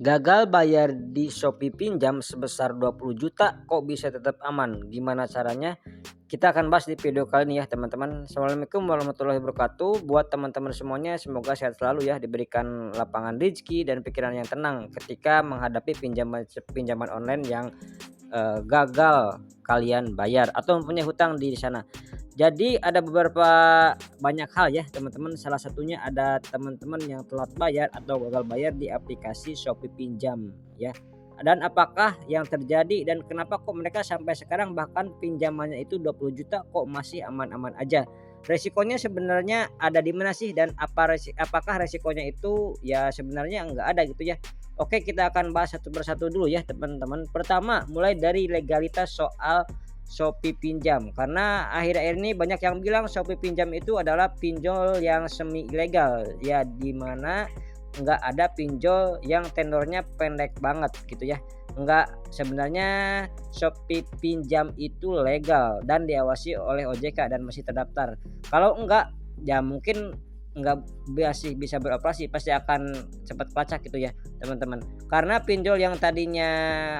Gagal bayar di Shopee pinjam sebesar 20 juta kok bisa tetap aman? Gimana caranya? Kita akan bahas di video kali ini ya teman-teman. Assalamualaikum warahmatullahi wabarakatuh. Buat teman-teman semuanya semoga sehat selalu ya, diberikan lapangan rezeki dan pikiran yang tenang ketika menghadapi pinjaman online yang gagal kalian bayar atau mempunyai hutang di sana. Jadi ada beberapa banyak hal ya teman-teman, salah satunya ada teman-teman yang telat bayar atau gagal bayar di aplikasi Shopee Pinjam ya. Dan apakah yang terjadi dan kenapa kok mereka sampai sekarang bahkan pinjamannya itu 20 juta kok masih aman-aman aja. Resikonya sebenarnya ada di mana sih dan apakah resikonya itu ya sebenarnya enggak ada gitu ya. Oke, kita akan bahas satu persatu dulu ya teman-teman. Pertama, mulai dari legalitas soal Shopee Pinjam, karena akhir-akhir ini banyak yang bilang Shopee Pinjam itu adalah pinjol yang semi ilegal ya, dimana nggak ada pinjol yang tenornya pendek banget gitu ya. Enggak, sebenarnya Shopee Pinjam itu legal dan diawasi oleh OJK dan masih terdaftar. Kalau enggak ya mungkin enggak masih bisa beroperasi, pasti akan cepat pelacak gitu ya teman-teman. Karena pinjol yang tadinya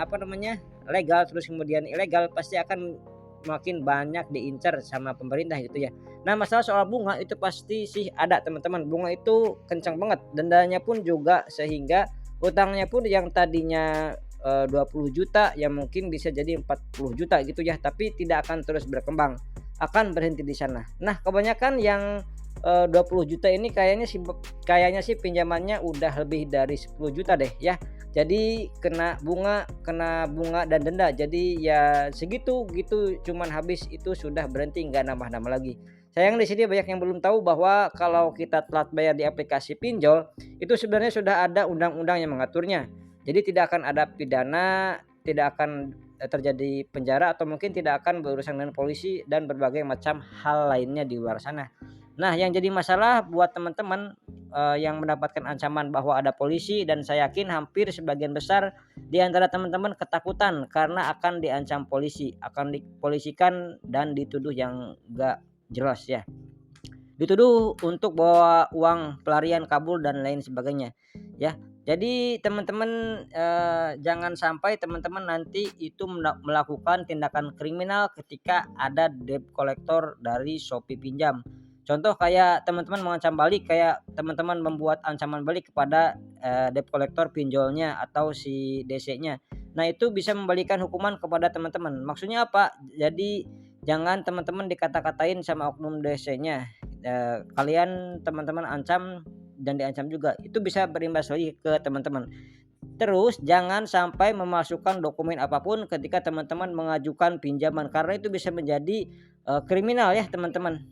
legal terus kemudian ilegal pasti akan makin banyak diincar sama pemerintah gitu ya. Nah, masalah soal bunga itu pasti sih ada teman-teman. Bunga itu kencang banget, dendanya pun juga, sehingga utangnya pun yang tadinya 20 juta ya mungkin bisa jadi 40 juta gitu ya, tapi tidak akan terus berkembang, akan berhenti di sana. Nah, kebanyakan yang 20 juta ini kayaknya sih pinjamannya udah lebih dari 10 juta deh ya. Jadi kena bunga dan denda. Jadi ya segitu gitu, cuman habis itu sudah berhenti, nggak nambah-nambah lagi. Sayang di sini banyak yang belum tahu bahwa kalau kita telat bayar di aplikasi pinjol, itu sebenarnya sudah ada undang-undang yang mengaturnya. Jadi tidak akan ada pidana, tidak akan terjadi penjara, atau mungkin tidak akan berurusan dengan polisi dan berbagai macam hal lainnya di luar sana. Nah, yang jadi masalah buat teman-teman yang mendapatkan ancaman bahwa ada polisi, dan saya yakin hampir sebagian besar di antara teman-teman ketakutan karena akan diancam polisi, akan dipolisikan dan dituduh yang gak jelas ya. Dituduh untuk bawa uang pelarian, kabur dan lain sebagainya ya. Jadi teman-teman jangan sampai teman-teman nanti itu melakukan tindakan kriminal ketika ada debt collector dari Shopee Pinjam. Contoh kayak teman-teman mengancam balik, kayak teman-teman membuat ancaman balik kepada debt collector pinjolnya atau si DC-nya. Nah, itu bisa membalikan hukuman kepada teman-teman. Maksudnya apa? Jadi jangan teman-teman dikata-katain sama oknum DC-nya. Kalian teman-teman ancam dan diancam juga, itu bisa berimbas lagi ke teman-teman. Terus jangan sampai memasukkan dokumen apapun ketika teman-teman mengajukan pinjaman, karena itu bisa menjadi kriminal ya teman-teman.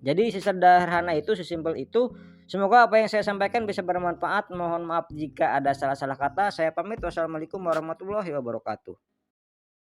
Jadi sesederhana itu, sesimpel itu. Semoga apa yang saya sampaikan bisa bermanfaat. Mohon maaf jika ada salah-salah kata. Saya pamit. Wassalamualaikum warahmatullahi wabarakatuh.